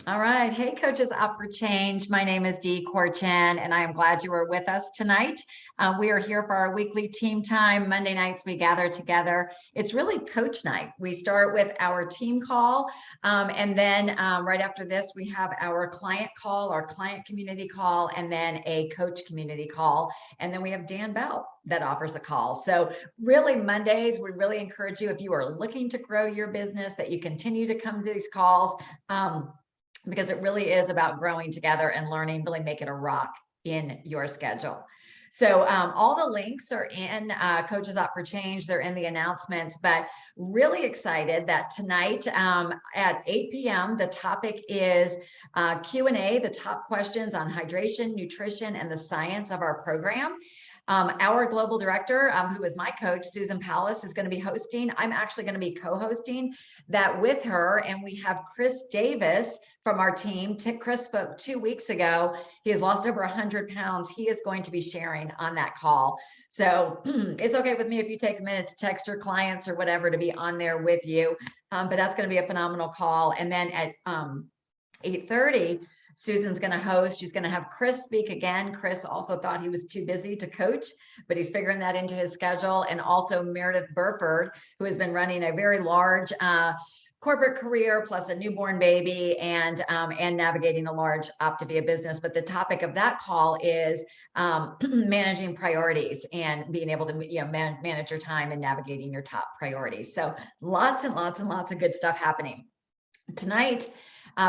All right. Hey, Coaches Up for Change. My name is Dee Corchin, and I am glad you are with us tonight. We are here for our weekly team time. Monday nights, we gather together. It's really coach night. We start with our team call, and then right after this, we have our client call, our client community call, and then a coach community call. And then we have Dan Bell that offers a call. So really Mondays, we really encourage you, if you are looking to grow your business, that you continue to come to these calls. Because it really is about growing together and learning, really make it a rock in your schedule. So all the links are in Coaches Up for Change. They're in the announcements, but really excited that tonight at 8 p.m., the topic is Q&A, the top questions on hydration, nutrition, and the science of our program. Our global director, who is my coach, Susan Pallas, is going to be hosting. I'm actually going to be co-hosting that with her. And we have Chris Davis from our team. Chris spoke 2 weeks ago. He has lost over 100 pounds. He is going to be sharing on that call. So it's okay with me if you take a minute to text your clients or whatever to be on there with you. But that's going to be a phenomenal call. And then at 8:30, Susan's going to host. She's going to have Chris speak again. Chris also thought he was too busy to coach, but he's figuring that into his schedule. And also Meredith Burford, who has been running a very large corporate career plus a newborn baby and navigating a large Optavia business. But the topic of that call is managing priorities and being able to manage your time and navigating your top priorities. So lots and lots and lots of good stuff happening. Tonight,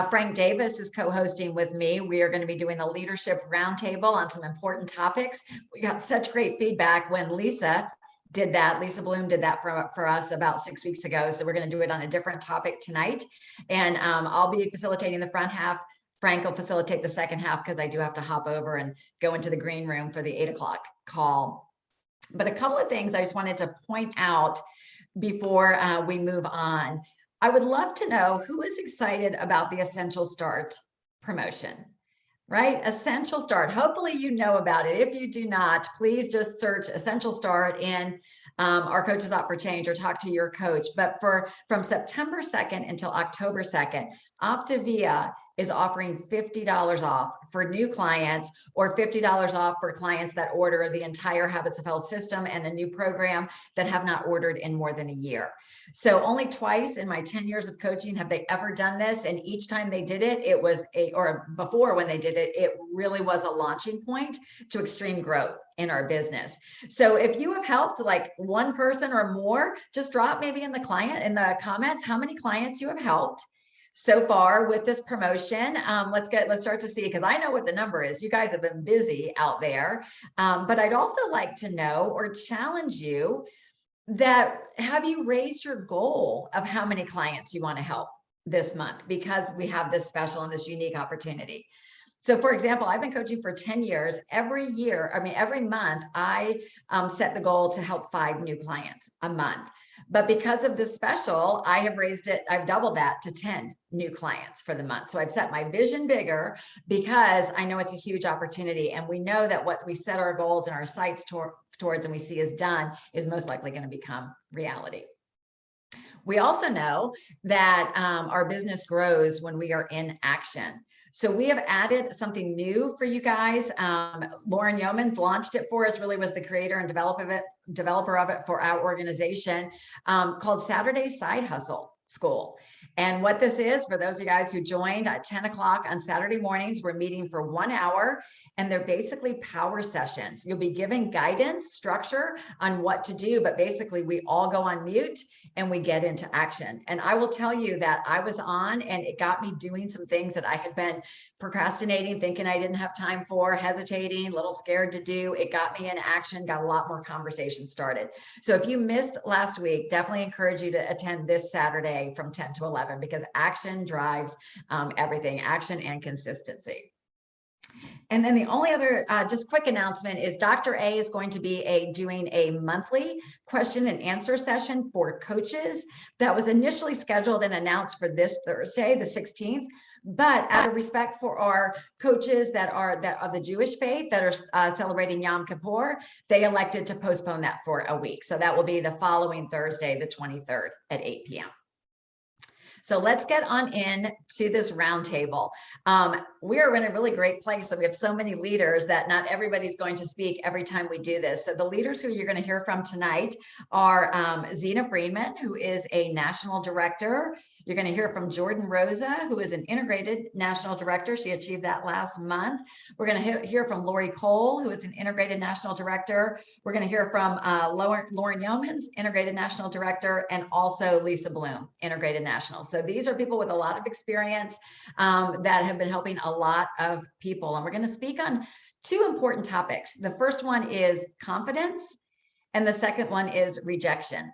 Frank Davis is co-hosting with me. We are going to be doing a leadership roundtable on some important topics. We got such great feedback when Lisa did that. Lisa Bloom did that for us about 6 weeks ago. So we're going to do it on a different topic tonight. And I'll be facilitating the front half. Frank will facilitate the second half because I do have to hop over and go into the green room for the 8 o'clock call. But a couple of things I just wanted to point out before we move on. I would love to know who is excited about the Essential Start promotion, right? Essential Start. Hopefully you know about it. If you do not, please just search Essential Start in our Coaches Up for Change or talk to your coach. But from September 2nd until October 2nd, Optavia is offering $50 off for new clients or $50 off for clients that order the entire Habits of Health system and a new program that have not ordered in more than a year. So only twice in my 10 years of coaching have they ever done this. And each time they did it, it was before when they did it, it really was a launching point to extreme growth in our business. So if you have helped like one person or more, just drop maybe in the comments how many clients you have helped so far with this promotion. Let's start to see, because I know what the number is. You guys have been busy out there, but I'd also like to know or challenge you that have you raised your goal of how many clients you want to help this month, because we have this special and this unique opportunity. So for example, I've been coaching for 10 years. Every month, I set the goal to help 5 new clients a month. But because of this special, I have raised it, I've doubled that to 10 new clients for the month. So I've set my vision bigger because I know it's a huge opportunity. And we know that what we set our goals and our sights towards and we see as done is most likely going to become reality. We also know that our business grows when we are in action. So we have added something new for you guys. Lauren Yeoman launched it for us, really was the creator and developer of it for our organization, called Saturday Side Hustle School. And what this is, for those of you guys who joined at 10 o'clock on Saturday mornings, we're meeting for 1 hour, and they're basically power sessions. You'll be given guidance, structure on what to do, but basically we all go on mute and we get into action. And I will tell you that I was on and it got me doing some things that I had been procrastinating, thinking I didn't have time for, hesitating, a little scared to do. It got me in action, got a lot more conversation started. So if you missed last week, definitely encourage you to attend this Saturday from 10 to 11, because action drives everything, action and consistency. And then the only other just quick announcement is Dr. A is going to be doing a monthly question and answer session for coaches that was initially scheduled and announced for this Thursday, the 16th. But out of respect for our coaches that are of the Jewish faith that are celebrating Yom Kippur, they elected to postpone that for a week. So that will be the following Thursday, the 23rd at 8 p.m. So let's get on in to this roundtable. We're in a really great place. So we have so many leaders that not everybody's going to speak every time we do this. So the leaders who you're going to hear from tonight are Zena Friedman, who is a national director. You're going to hear from Jordan Rosa, who is an integrated national director. She achieved that last month. We're going to hear from Lori Cole, who is an integrated national director. We're going to hear from Lauren Yeomans, integrated national director, and also Lisa Bloom, integrated national. So these are people with a lot of experience that have been helping a lot of people. And we're going to speak on two important topics. The first one is confidence, and the second one is rejection.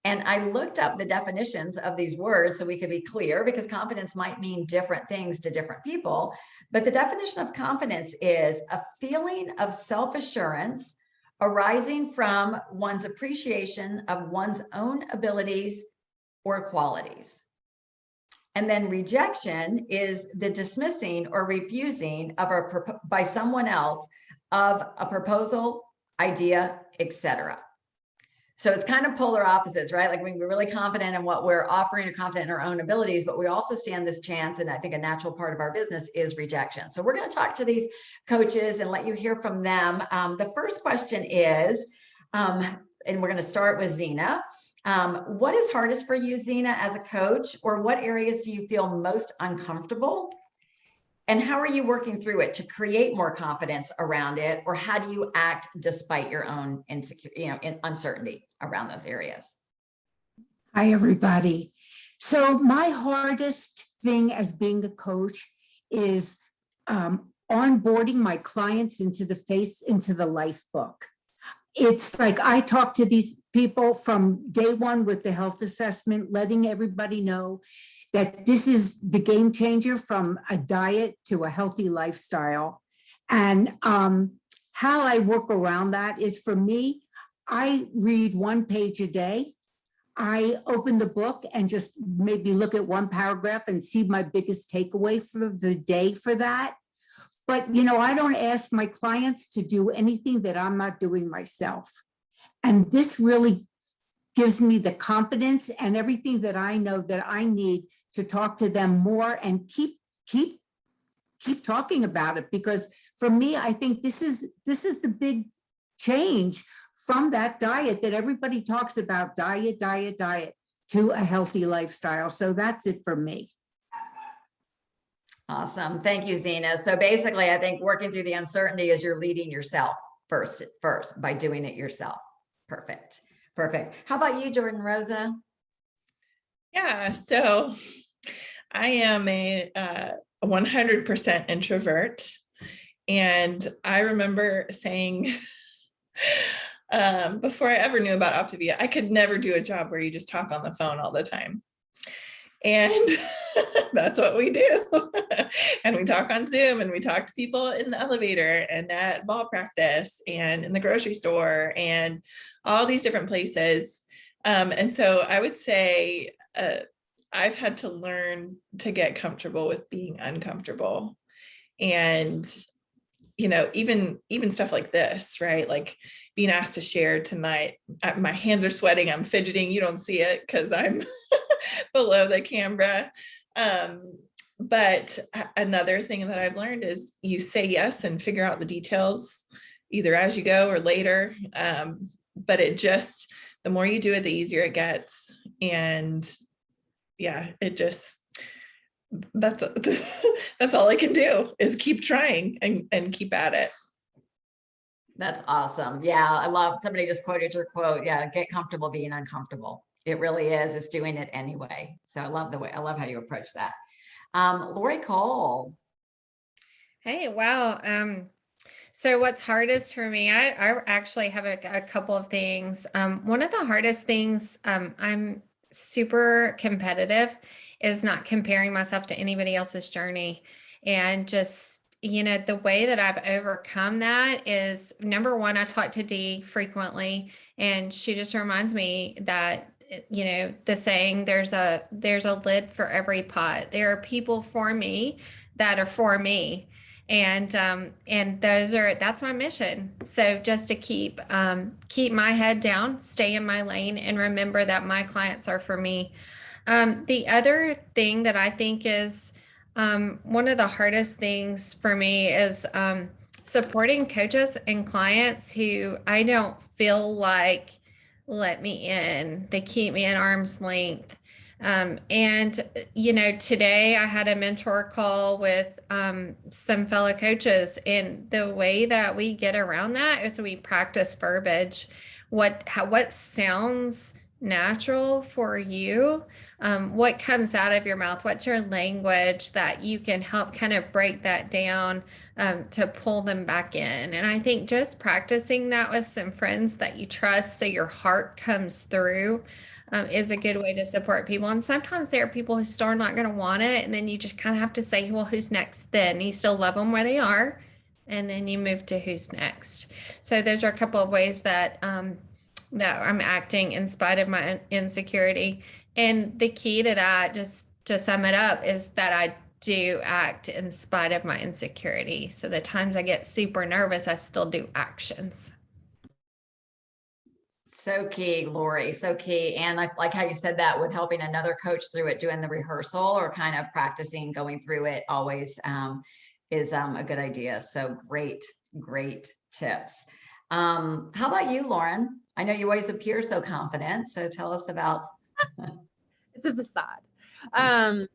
And I looked up the definitions of these words so we could be clear, because confidence might mean different things to different people. But the definition of confidence is a feeling of self-assurance arising from one's appreciation of one's own abilities or qualities. And then rejection is the dismissing or refusing of by someone else of a proposal, idea, etc. So it's kind of polar opposites, right? Like we're really confident in what we're offering or confident in our own abilities, but we also stand this chance. And I think a natural part of our business is rejection. So we're going to talk to these coaches and let you hear from them. The first question is, and we're going to start with Zena. What is hardest for you, Zena, as a coach, or what areas do you feel most uncomfortable? And how are you working through it to create more confidence around it? Or how do you act despite your own uncertainty around those areas? Hi, everybody. So my hardest thing as being a coach is onboarding my clients into the life book. It's like I talk to these people from day one with the health assessment, letting everybody know that this is the game changer from a diet to a healthy lifestyle. And how I work around that is, for me, I read one page a day. I open the book and just maybe look at one paragraph and see my biggest takeaway for the day for that. But, I don't ask my clients to do anything that I'm not doing myself. And this really gives me the confidence and everything that I know that I need to talk to them more and keep talking about it. Because for me, I think this is the big change from that diet that everybody talks about, diet, to a healthy lifestyle. So that's it for me. Awesome. Thank you, Zena. So basically, I think working through the uncertainty is you're leading yourself first by doing it yourself. Perfect. How about you, Jordan Rosa? Yeah, so I am a 100% introvert. And I remember saying, before I ever knew about Optavia, I could never do a job where you just talk on the phone all the time. And that's what we do. And we talk on Zoom, and we talk to people in the elevator and at ball practice and in the grocery store and all these different places. And so I would say I've had to learn to get comfortable with being uncomfortable. And even stuff like this, right? Like being asked to share tonight, my hands are sweating, I'm fidgeting. You don't see it because I'm below the camera. But another thing that I've learned is you say yes and figure out the details either as you go or later. But the more you do it, the easier it gets. And yeah, that's all I can do is keep trying and keep at it. That's awesome. Yeah, I love, somebody just quoted your quote. Yeah, get comfortable being uncomfortable. It really is. It's doing it anyway. So I love how you approach that. Lori Cole. Hey, wow. So what's hardest for me, I actually have a couple of things. One of the hardest things, I'm super competitive, is not comparing myself to anybody else's journey. And just, the way that I've overcome that is, number one, I talk to Dee frequently, and she just reminds me that, the saying, there's a lid for every pot. There are people for me that are for me. And that's my mission. So just to keep my head down, stay in my lane, and remember that my clients are for me. The other thing that I think is one of the hardest things for me is supporting coaches and clients who I don't feel like let me in. They keep me at arm's length. And, today I had a mentor call with some fellow coaches, and the way that we get around that is we practice verbiage. What sounds natural for you, what comes out of your mouth, what's your language that you can help kind of break that down to pull them back in. And I think just practicing that with some friends that you trust so your heart comes through is a good way to support people. And sometimes there are people who still are not going to want it, and then you just kind of have to say, well, who's next then? You still love them where they are, and then you move to who's next. So those are a couple of ways that that I'm acting in spite of my insecurity. And the key to that, just to sum it up, is that I do act in spite of my insecurity. So the times I get super nervous, I still do actions. So key, Lori, so key. And I like how you said that with helping another coach through it, doing the rehearsal or kind of practicing going through it always is a good idea. So great, great tips. How about you, Lauren? I know you always appear so confident. So tell us about. It's a facade.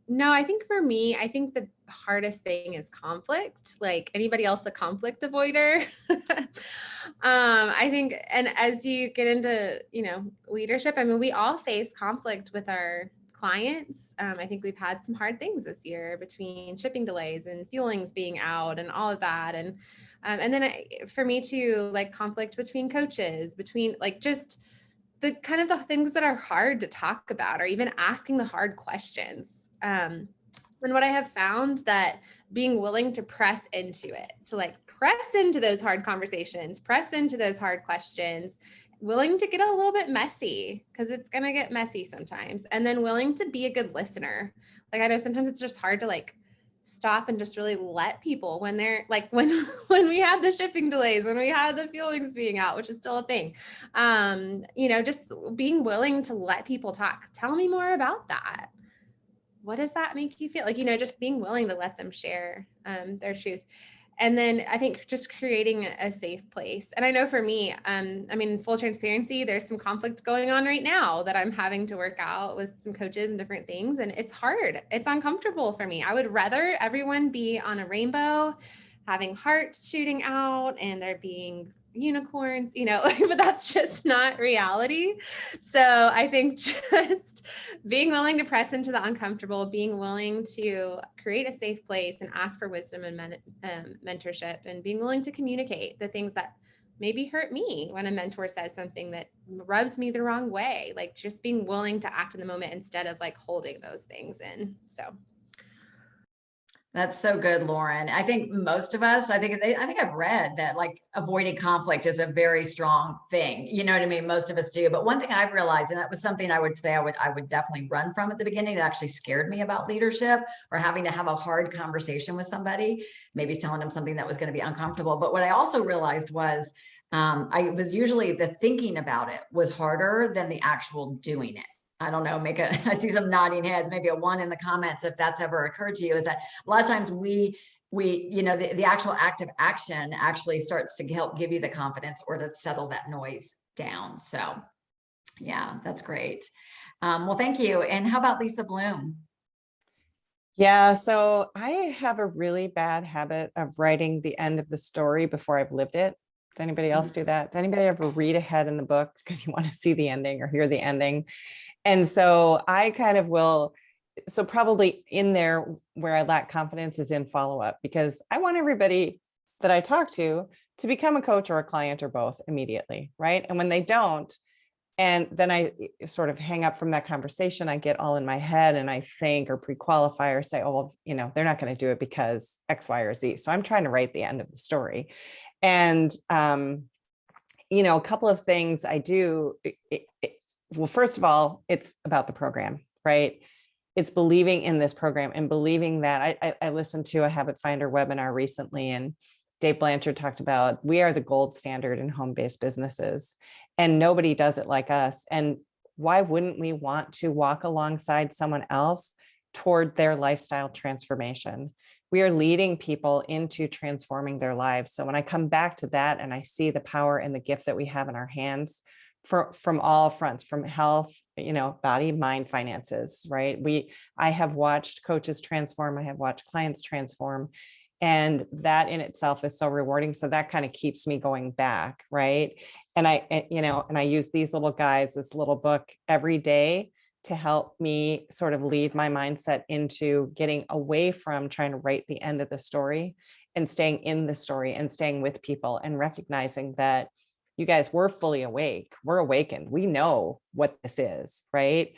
No, I think for me, I think the hardest thing is conflict. Like anybody else, a conflict avoider. I think, and as you get into, leadership, I mean, we all face conflict with our clients. I think we've had some hard things this year between shipping delays and fuelings being out and all of that. And then for me too, like conflict between coaches, between like just the kind of the things that are hard to talk about, or even asking the hard questions. And what I have found that being willing to press into it, to like press into those hard conversations, press into those hard questions, willing to get a little bit messy, because it's going to get messy sometimes. And then willing to be a good listener. Like I know sometimes it's just hard to like stop and just really let people when they're like, when we have the shipping delays, when we have the fuelings being out, which is still a thing, just being willing to let people talk. Tell me more about that. What does that make you feel? Like, just being willing to let them share their truth. And then I think just creating a safe place. And I know for me, full transparency, there's some conflict going on right now that I'm having to work out with some coaches and different things. And it's hard. It's uncomfortable for me. I would rather everyone be on a rainbow, having hearts shooting out and there being unicorns, but that's just not reality. So I think just being willing to press into the uncomfortable, being willing to create a safe place and ask for wisdom and mentorship, and being willing to communicate the things that maybe hurt me when a mentor says something that rubs me the wrong way, like just being willing to act in the moment instead of like holding those things in. So That's so good, Lauren. I think most of us, I think I've read that like avoiding conflict is a very strong thing. You know what I mean? Most of us do. But one thing I've realized, and that was something I would say I would definitely run from at the beginning. It actually scared me about leadership or having to have a hard conversation with somebody, maybe telling them something that was going to be uncomfortable. But what I also realized was I was usually the thinking about it was harder than the actual doing it. I don't know, I see some nodding heads, maybe a 1 in the comments if that's ever occurred to you, is that a lot of times the actual act of action actually starts to help give you the confidence or to settle that noise down. So yeah, that's great. Well, thank you. And how about Lisa Bloom? Yeah, so I have a really bad habit of writing the end of the story before I've lived it. Does anybody else do that? Does anybody ever read ahead in the book because you want to see the ending or hear the ending? And so I kind of will, so probably in there where I lack confidence is in follow-up, because I want everybody that I talk to become a coach or a client or both immediately, right? And when they don't, and then I sort of hang up from that conversation, I get all in my head and I think or pre-qualify or say, oh, well, they're not going to do it because X, Y, or Z. So I'm trying to write the end of the story. And, a couple of things I do, well, first of all, it's about the program, right? It's believing in this program and believing that I listened to a Habit Finder webinar recently, and Dave Blanchard talked about, we are the gold standard in home-based businesses and nobody does it like us. And why wouldn't we want to walk alongside someone else toward their lifestyle transformation? We are leading people into transforming their lives. So when I come back to that and I see the power and the gift that we have in our hands from all fronts, from health, body, mind, finances, right? I have watched coaches transform. I have watched clients transform. And that in itself is so rewarding. So that kind of keeps me going back, right? And I use these little guys, this little book every day to help me sort of lead my mindset into getting away from trying to write the end of the story and staying in the story and staying with people and recognizing that you guys, we're fully awake. We're awakened. We know what this is, right?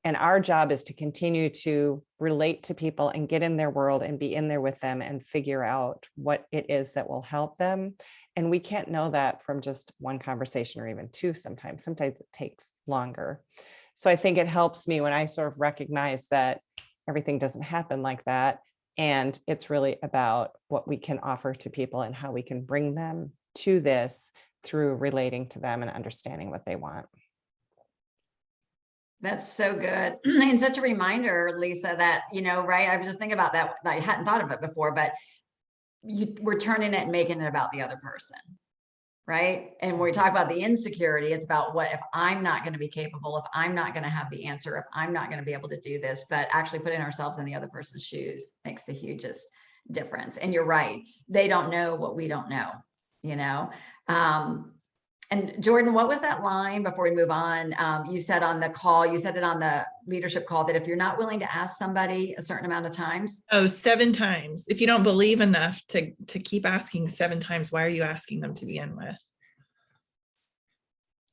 And our job is to continue to relate to people and get in their world and be in there with them and figure out what it is that will help them. And we can't know that from just one conversation or even two sometimes. Sometimes it takes longer. So I think it helps me when I sort of recognize that everything doesn't happen like that. And it's really about what we can offer to people and how we can bring them to this through relating to them and understanding what they want. That's so good. And such a reminder, Lisa, that, right. I was just thinking about that. I hadn't thought of it before, but we're turning it and making it about the other person. Right. And when we talk about the insecurity, it's about what if I'm not going to be capable, if I'm not going to have the answer, if I'm not going to be able to do this, but actually putting ourselves in the other person's shoes makes the hugest difference. And you're right. They don't know what we don't know, And Jordan, what was that line before we move on? You said on the call, you said it on the leadership call, that if you're not willing to ask somebody a certain amount of times. Oh, 7 times. If you don't believe enough to keep asking 7 times, why are you asking them to begin with?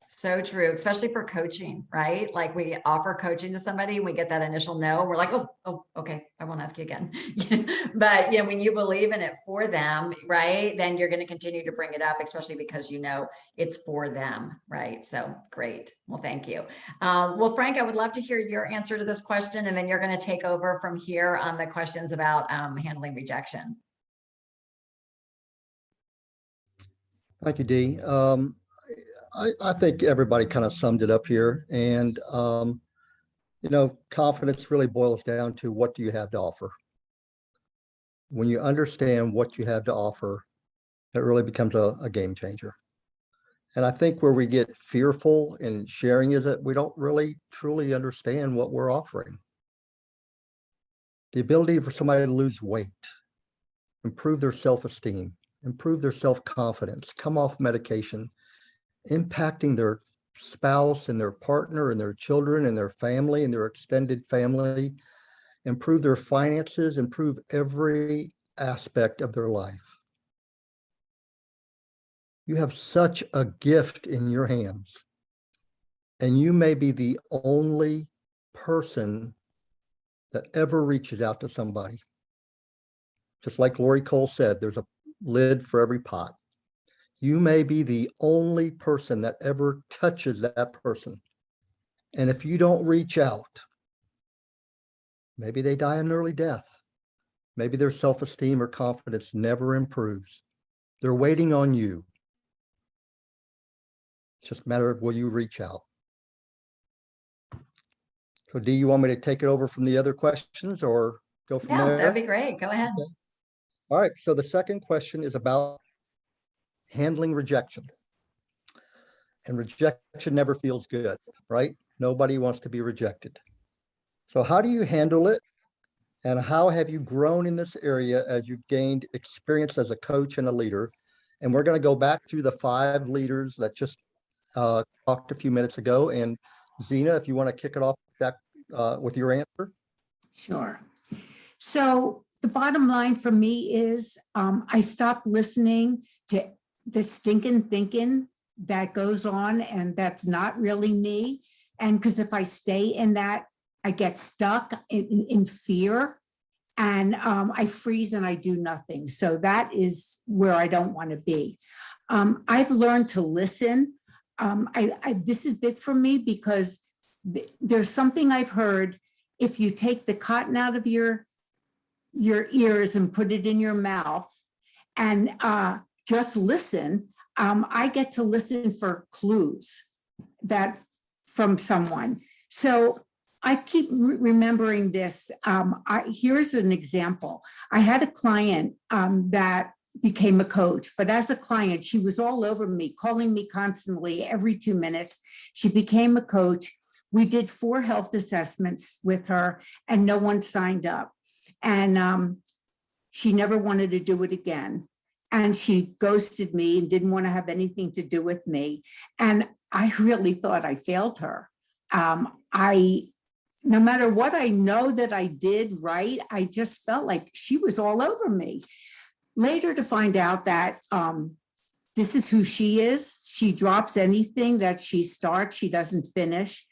So true, especially for coaching, right? Like we offer coaching to somebody, we get that initial no, we're like, oh, okay, I won't ask you again. But when you believe in it for them, right, then you're going to continue to bring it up, especially because it's for them, right? So great. Well, thank you. Well, Frank, I would love to hear your answer to this question, and then you're going to take over from here on the questions about handling rejection. Thank you, Dee. I think everybody kind of summed it up here. And, confidence really boils down to, what do you have to offer? When you understand what you have to offer, it really becomes a game changer. And I think where we get fearful in sharing is that we don't really truly understand what we're offering. The ability for somebody to lose weight, improve their self-esteem, improve their self-confidence, come off medication, impacting their spouse and their partner and their children and their family and their extended family, improve their finances, improve every aspect of their life. You have such a gift in your hands, and you may be the only person that ever reaches out to somebody. Just like Lori Cole said, there's a lid for every pot. You may be the only person that ever touches that person. And if you don't reach out, maybe they die an early death. Maybe their self-esteem or confidence never improves. They're waiting on you. It's just a matter of, will you reach out? So Dee, you want me to take it over from the other questions or go from there? That'd be great. Go ahead. Okay. All right. So the second question is about handling rejection. And rejection never feels good, right? Nobody wants to be rejected. So how do you handle it? And how have you grown in this area as you've gained experience as a coach and a leader? And we're going to go back through the 5 leaders that just talked a few minutes ago. And Zena, if you want to kick it off with your answer. Sure. So the bottom line for me is I stopped listening to the stinking thinking that goes on, and that's not really me. And because if I stay in that, I get stuck in fear, and I freeze and I do nothing. So that is where I don't want to be. I've learned to listen. This is big for me because there's something I've heard. If you take the cotton out of your ears and put it in your mouth and just listen, I get to listen for clues that from someone. So I keep remembering this. Here's an example. I had a client that became a coach, but as a client, she was all over me, calling me constantly every 2 minutes. She became a coach. We did 4 health assessments with her and no one signed up. And she never wanted to do it again. And she ghosted me and didn't want to have anything to do with me. And I really thought I failed her. No matter what I know that I did right, I just felt like she was all over me. Later to find out that this is who she is. She drops anything that she starts, she doesn't finish.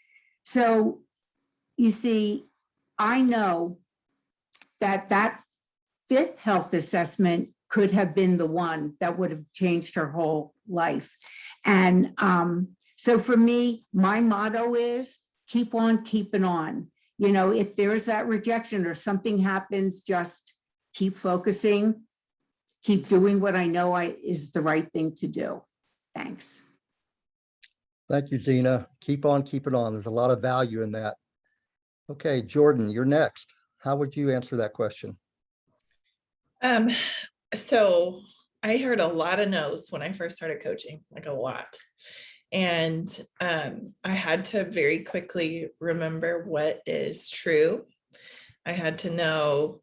So you see, I know that that 5th health assessment could have been the one that would have changed her whole life. And so for me, my motto is keep on keeping on. You know, if there's that rejection or something happens, just keep focusing, keep doing what I know is the right thing to do. Thanks. Thank you, Zena. Keep on keeping on. There's a lot of value in that. Okay, Jordan, you're next. How would you answer that question? So I heard a lot of no's when I first started coaching, like a lot. And I had to very quickly remember what is true. I had to know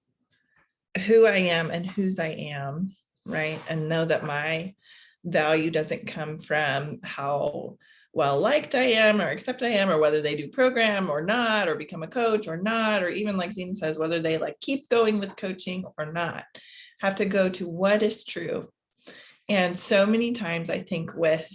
who I am and whose I am, right? And know that my value doesn't come from how well liked I am or accept I am, or whether they do program or not, or become a coach or not, or even like Zena says, whether they like keep going with coaching or not. Have to go to what is true. And so many times I think with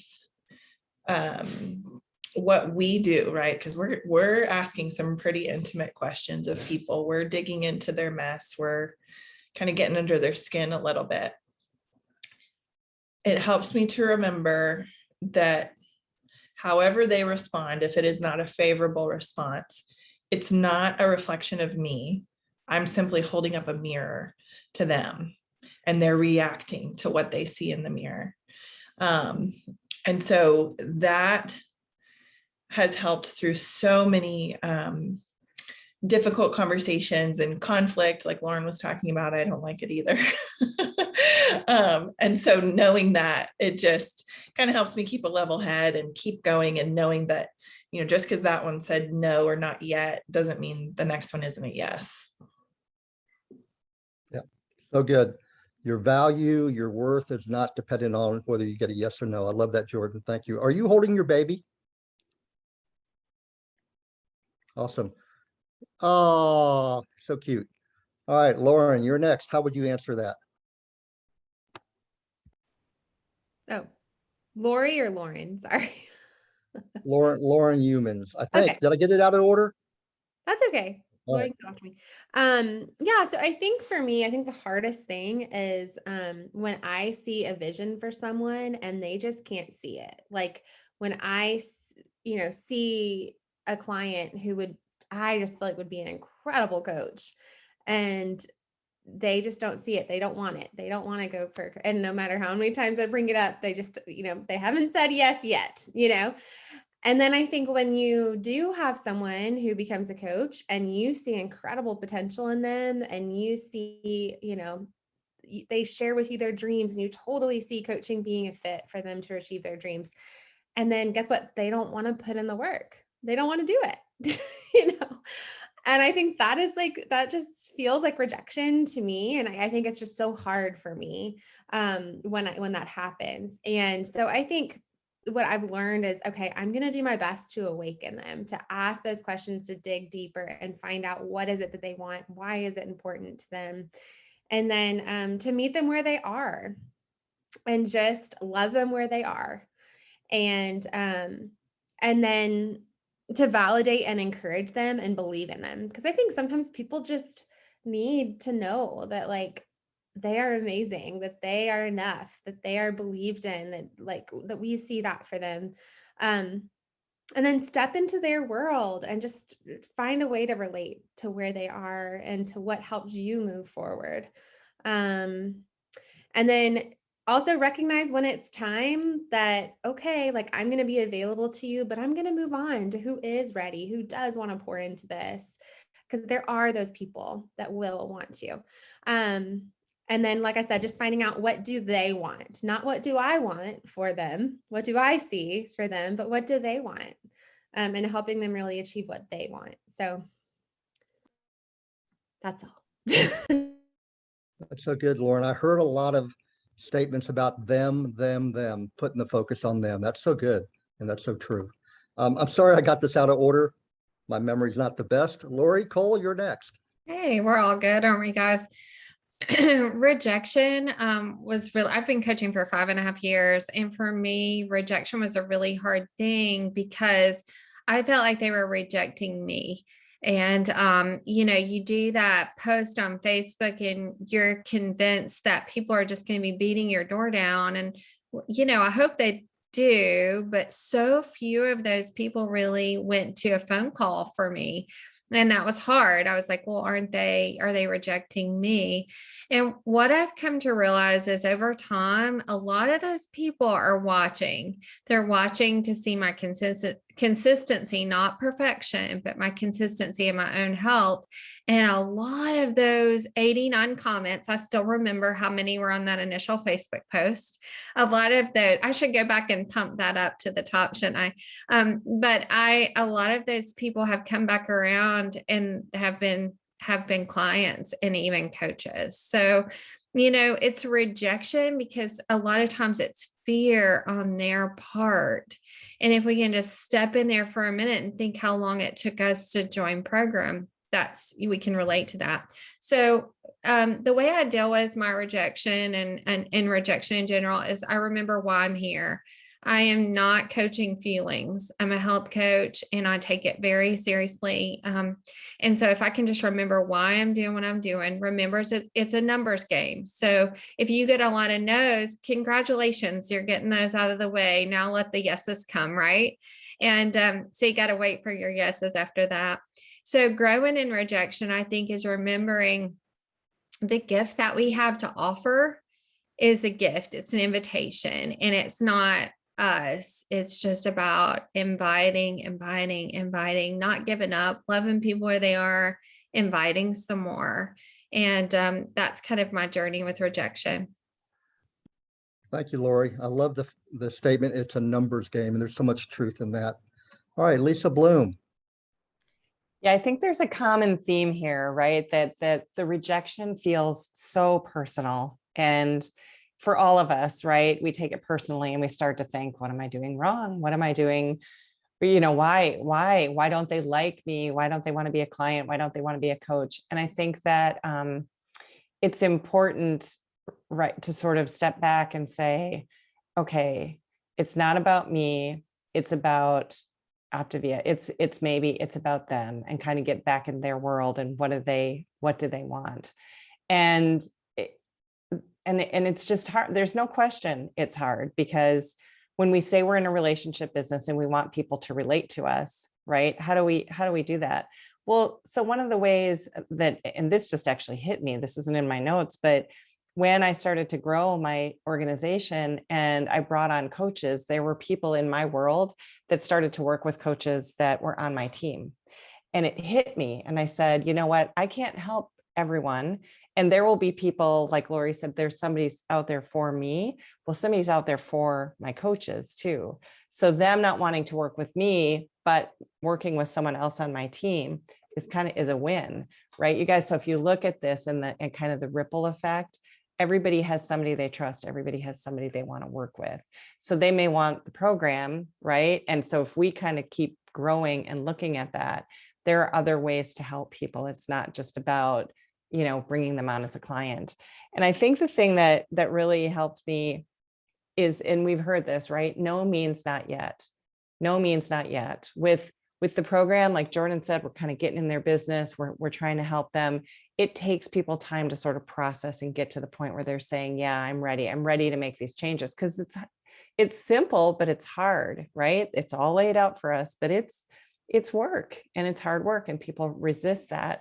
what we do, right? Because we're asking some pretty intimate questions of people. We're digging into their mess. We're kind of getting under their skin a little bit. It helps me to remember that however they respond, if it is not a favorable response, it's not a reflection of me. I'm simply holding up a mirror to them and they're reacting to what they see in the mirror. And so that has helped through so many difficult conversations and conflict, like Lauren was talking about. I don't like it either. And so knowing that, it just kind of helps me keep a level head and keep going, and knowing that, you know, just because that one said no or not yet doesn't mean the next one isn't a yes. Yeah, so good. Your value, your worth is not dependent on whether you get a yes or no. I love that, Jordan. Thank you. Are you holding your baby? Awesome. Oh, so cute. All right, Lauren, you're next. How would you answer that? Oh, Lori or Lauren? Sorry. Lauren Humans, I think. Okay. Did I get it out of order? That's okay. All Lori right. can talk to me. Yeah, so I think for me, I think the hardest thing is when I see a vision for someone and they just can't see it. Like when I, see a client who I just feel like would be an incredible coach, and they just don't see it. They don't want it. They don't want to go for, and no matter how many times I bring it up, they just, they haven't said yes yet, And then I think when you do have someone who becomes a coach and you see incredible potential in them, and you see, they share with you their dreams, and you totally see coaching being a fit for them to achieve their dreams. And then guess what? They don't want to put in the work. They don't want to do it, And I think that is that just feels like rejection to me. And I think it's just so hard for me when that happens. And so I think what I've learned is, okay, I'm going to do my best to awaken them, to ask those questions, to dig deeper and find out what is it that they want? Why is it important to them? And then to meet them where they are and just love them where they are. And then to validate and encourage them and believe in them. Because I think sometimes people just need to know that they are amazing, that they are enough, that they are believed in, that we see that for them. And then step into their world and just find a way to relate to where they are and to what helps you move forward. And then also recognize when it's time that, okay, like I'm going to be available to you, but I'm going to move on to who is ready, who does want to pour into this. Because there are those people that will want to. And then, like I said, just finding out what do they want, not what do I want for them, what do I see for them, but what do they want, and helping them really achieve what they want. So that's all. That's so good, Lauren. I heard a lot of statements about them, putting the focus on them. That's so good. And that's so true. I'm sorry I got this out of order. My memory's not the best. Lori, Cole, you're next. Hey, we're all good, aren't we, guys? Rejection was really, I've been coaching for 5.5 years. And for me, rejection was a really hard thing because I felt like they were rejecting me. And, you do that post on Facebook and you're convinced that people are just going to be beating your door down. And, I hope they do, but so few of those people really went to a phone call for me. And that was hard. I was like, well, are they rejecting me? And what I've come to realize is over time, a lot of those people are watching. They're watching to see my consistency, not perfection, but my consistency in my own health. And a lot of those 89 comments, I still remember how many were on that initial Facebook post. A lot of those, I should go back and pump that up to the top, shouldn't I? But a lot of those people have come back around and have been clients and even coaches. So, it's rejection because a lot of times it's fear on their part. And if we can just step in there for a minute and think how long it took us to join program, we can relate to that. So the way I deal with my rejection and rejection in general is I remember why I'm here. I am not coaching feelings. I'm a health coach and I take it very seriously. And so if I can just remember why I'm doing what I'm doing, remember it's a numbers game. So if you get a lot of no's, congratulations, you're getting those out of the way. Now let the yeses come, right? And so you got to wait for your yeses after that. So growing in rejection, I think, is remembering the gift that we have to offer is a gift. It's an invitation, and it's not us. It's just about inviting, not giving up, loving people where they are, inviting some more. And that's kind of my journey with rejection. Thank you, Lori. I love the statement. It's a numbers game, and there's so much truth in that. All right, Lisa Bloom. Yeah, I think there's a common theme here, right? That the rejection feels so personal. And for all of us, right, we take it personally and we start to think, what am I doing wrong? What am I doing? Why don't they like me? Why don't they want to be a client? Why don't they want to be a coach? And I think that it's important, right, to sort of step back and say, okay, it's not about me. It's about Optavia. It's about them, and kind of get back in their world and what do they want? And it's just hard. There's no question it's hard, because when we say we're in a relationship business and we want people to relate to us, right? How do we do that? Well, so one of the ways that, and this just actually hit me, this isn't in my notes, but when I started to grow my organization and I brought on coaches, there were people in my world that started to work with coaches that were on my team. And it hit me. And I said, you know what? I can't help everyone. And there will be people, like Lori said, there's somebody's out there for me. Well, somebody's out there for my coaches too. So them not wanting to work with me, but working with someone else on my team is a win, right? You guys. So if you look at this and kind of the ripple effect, everybody has somebody they trust. Everybody has somebody they want to work with. So they may want the program, right? And so if we kind of keep growing and looking at that, there are other ways to help people. It's not just about, bringing them on as a client. And I think the thing that really helped me is, and we've heard this, right? No means not yet. No means not yet. With the program, like Jordan said, we're kind of getting in their business. We're trying to help them. It takes people time to sort of process and get to the point where they're saying, yeah, I'm ready. I'm ready to make these changes, because it's simple, but it's hard, right? It's all laid out for us, but it's work, and it's hard work, and people resist that.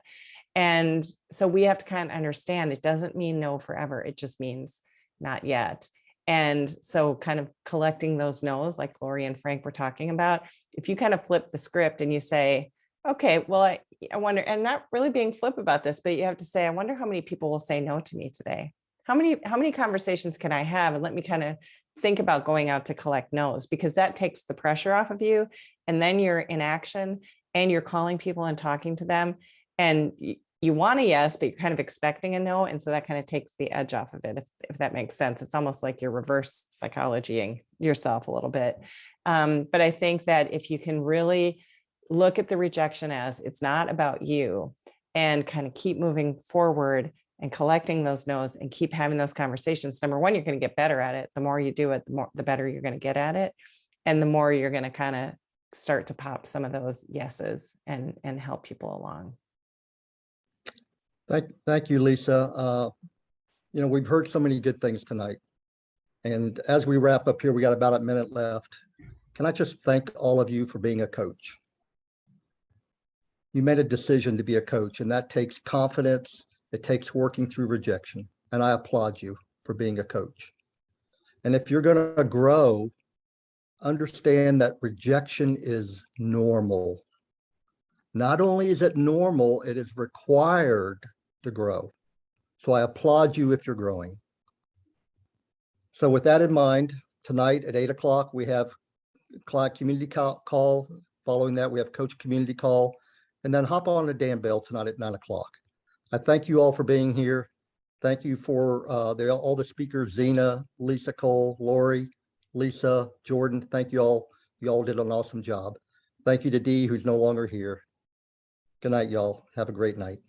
And so we have to kind of understand it doesn't mean no forever. It just means not yet. And so kind of collecting those no's, like Lori and Frank were talking about, if you kind of flip the script and you say, okay, well, I wonder, and not really being flip about this, but you have to say, I wonder how many people will say no to me today. How many conversations can I have? And let me kind of think about going out to collect no's, because that takes the pressure off of you. And then you're in action and you're calling people and talking to them. And you want a yes, but you're kind of expecting a no. And so that kind of takes the edge off of it, if that makes sense. It's almost like you're reverse psychologying yourself a little bit. But I think that if you can really look at the rejection as it's not about you, and kind of keep moving forward and collecting those no's and keep having those conversations. Number one, you're going to get better at it. The more you do it, the better you're going to get at it. And the more you're going to kind of start to pop some of those yeses and help people along. Thank you, Lisa. We've heard so many good things tonight. And as we wrap up here, we got about a minute left. Can I just thank all of you for being a coach? You made a decision to be a coach, and that takes confidence. It takes working through rejection. And I applaud you for being a coach. And if you're going to grow, understand that rejection is normal. Not only is it normal, it is required to grow. So I applaud you if you're growing. So with that in mind, tonight at 8 o'clock, we have client community call. Following that, we have coach community call. And then hop on to Dan Bell tonight at 9 o'clock. I thank you all for being here. Thank you for all the speakers, Zena, Lisa Cole, Lori, Lisa, Jordan. Thank you all. You all did an awesome job. Thank you to Dee, who's no longer here. Good night, y'all. Have a great night.